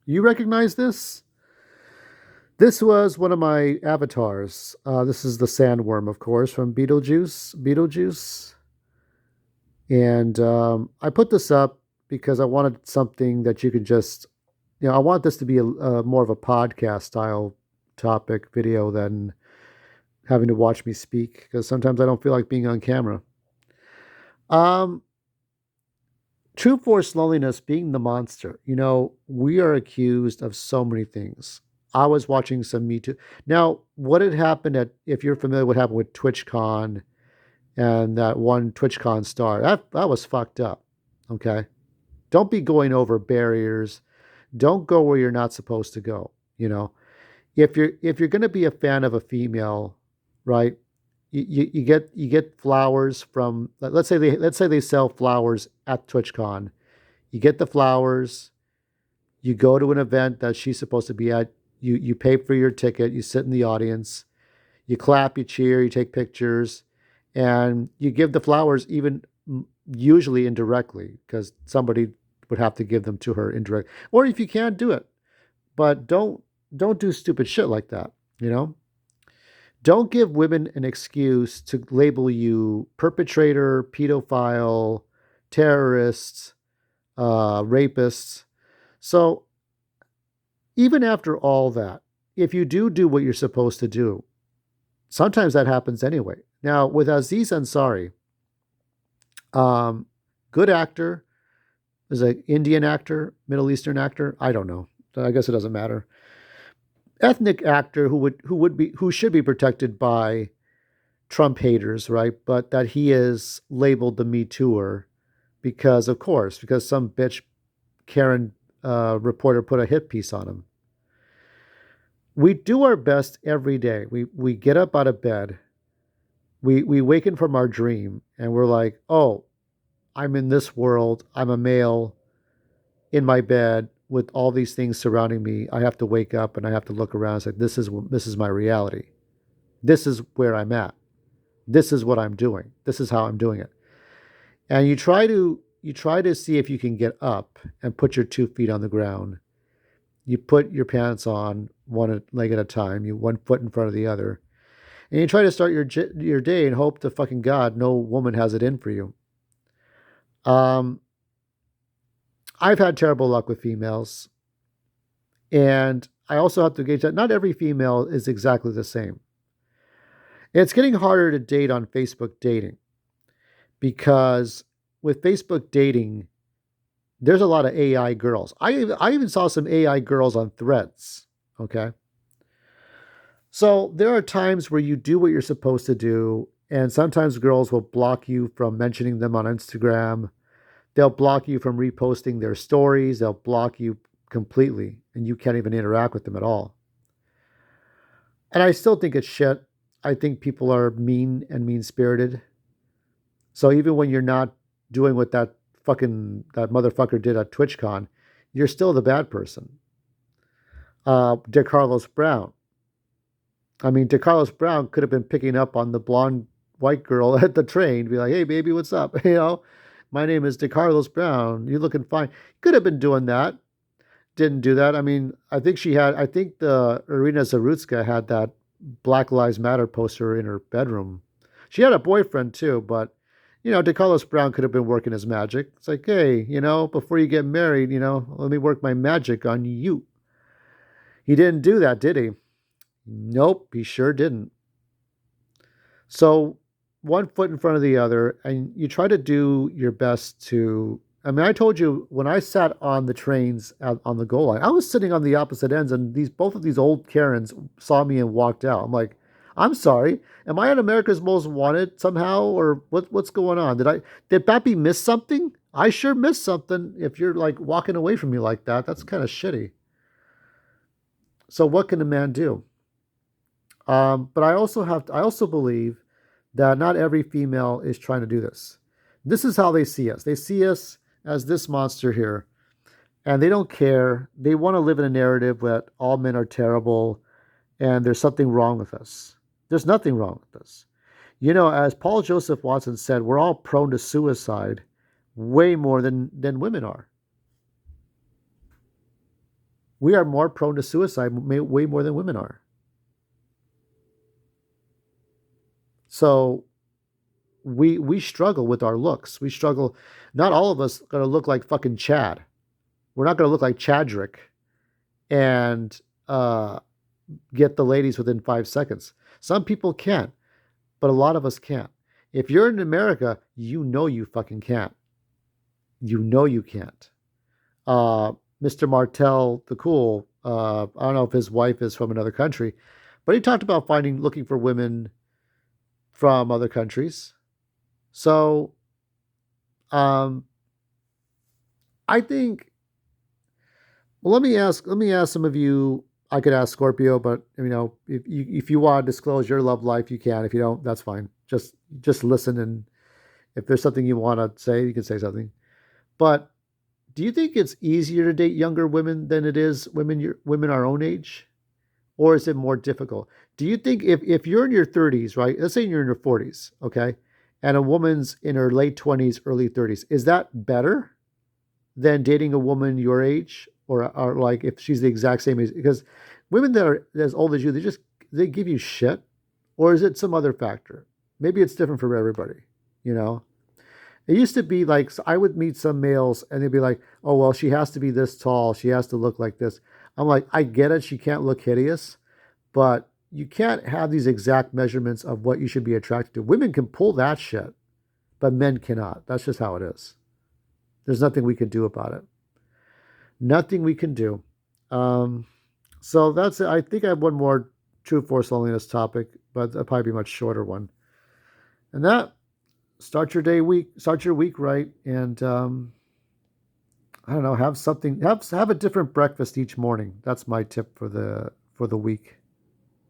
You recognize this? This was one of my avatars. This is the sandworm, of course, from Beetlejuice. Beetlejuice. And I put this up because I wanted something that you could just, I want this to be a more of a podcast style topic video than having to watch me speak because sometimes I don't feel like being on camera. Um, True Force Loneliness being the monster. We are accused of so many things. I was watching some Me Too. Now, what had happened if you're familiar with what happened with TwitchCon and that one TwitchCon star, that was fucked up. Okay. Don't be going over barriers. Don't go where you're not supposed to go. You know, if you're going to be a fan of a female, right? You get flowers from let's say they sell flowers at TwitchCon. You get the flowers. You go to an event that she's supposed to be at. You pay for your ticket. You sit in the audience. You clap. You cheer. You take pictures, and you give the flowers even usually indirectly because somebody would have to give them to her indirect. Or if you can't do it, but don't do stupid shit like that. You know, don't give women an excuse to label you perpetrator, pedophile, terrorist, rapists. So even after all that, if you do what you're supposed to do, sometimes that happens anyway. Now with Aziz Ansari, um, good actor, is an Indian actor, Middle Eastern actor. I don't know. I guess it doesn't matter. Ethnic actor who should be protected by Trump haters, right? But that he is labeled the Me Tooer because, of course, because some bitch Karen reporter put a hit piece on him. We do our best every day. We get up out of bed. We waken from our dream, and we're like, oh, I'm in this world. I'm a male in my bed with all these things surrounding me. I have to wake up and I have to look around and say, this is my reality. This is where I'm at. This is what I'm doing. This is how I'm doing it. And you try to see if you can get up and put your 2 feet on the ground. You put your pants on one leg at a time, you one foot in front of the other, and you try to start your day and hope to fucking God no woman has it in for you. Um, I've had terrible luck with females, and I also have to gauge that not every female is exactly the same. It's getting harder to date on Facebook dating because with Facebook dating, there's a lot of AI girls. I even saw some AI girls on threads. Okay. So there are times where you do what you're supposed to do, and sometimes girls will block you from mentioning them on Instagram. They'll block you from reposting their stories. They'll block you completely, and you can't even interact with them at all. And I still think it's shit. I think people are mean and mean spirited. So even when you're not doing what that motherfucker did at TwitchCon, you're still the bad person. DeCarlos Brown. I mean, DeCarlos Brown could have been picking up on the blonde white girl at the train, be like, "Hey, baby, what's up?" My name is DeCarlos Brown. You're looking fine. Could have been doing that. Didn't do that. I mean, I think the Irina Zarutska had that Black Lives Matter poster in her bedroom. She had a boyfriend too, but DeCarlos Brown could have been working his magic. It's like, hey, before you get married, let me work my magic on you. He didn't do that, did he? Nope, he sure didn't. So, one foot in front of the other, and you try to do your best to. I mean, I told you when I sat on the trains on the goal line, I was sitting on the opposite ends, and both of these old Karens saw me and walked out. I'm like, I'm sorry, am I on America's Most Wanted somehow, or what's going on? Did Bappy miss something? I sure missed something. If you're like walking away from me like that, that's kind of shitty. So what can a man do? But I also believe that not every female is trying to do this. This is how they see us. They see us as this monster here, and they don't care. They want to live in a narrative that all men are terrible and there's something wrong with us. There's nothing wrong with us. As Paul Joseph Watson said, we're all prone to suicide way more than women are. We are more prone to suicide, way more than women are. So we struggle with our looks. We struggle. Not all of us are going to look like fucking Chad. We're not going to look like Chadrick and get the ladies within 5 seconds. Some people can, but a lot of us can't. If you're in America, you know you fucking can't. You know you can't. Mr. Martell, the cool, I don't know if his wife is from another country, but he talked about looking for women from other countries. So, um, I think. Well, let me ask some of you. I could ask Scorpio, but if you want to disclose your love life, you can. If you don't, that's fine. Just listen, and if there's something you want to say, you can say something. But do you think it's easier to date younger women than it is women our own age, or is it more difficult? Do you think if you're in your 30s, right? Let's say you're in your 40s, okay, and a woman's in her late 20s, early 30s, is that better than dating a woman your age, or like if she's the exact same age? Because women that are as old as you, they give you shit, or is it some other factor? Maybe it's different for everybody, you know. It used to be like I would meet some males and they'd be like, "Oh well, she has to be this tall. She has to look like this." I'm like, I get it. She can't look hideous, but you can't have these exact measurements of what you should be attracted to. Women can pull that shit, but men cannot. That's just how it is. There's nothing we can do about it. Nothing we can do. Um, so that's it. I think I have one more true force loneliness topic, but that'll probably be a much shorter one. And that start your week right, and I don't know, have something, have a different breakfast each morning. That's my tip for the week.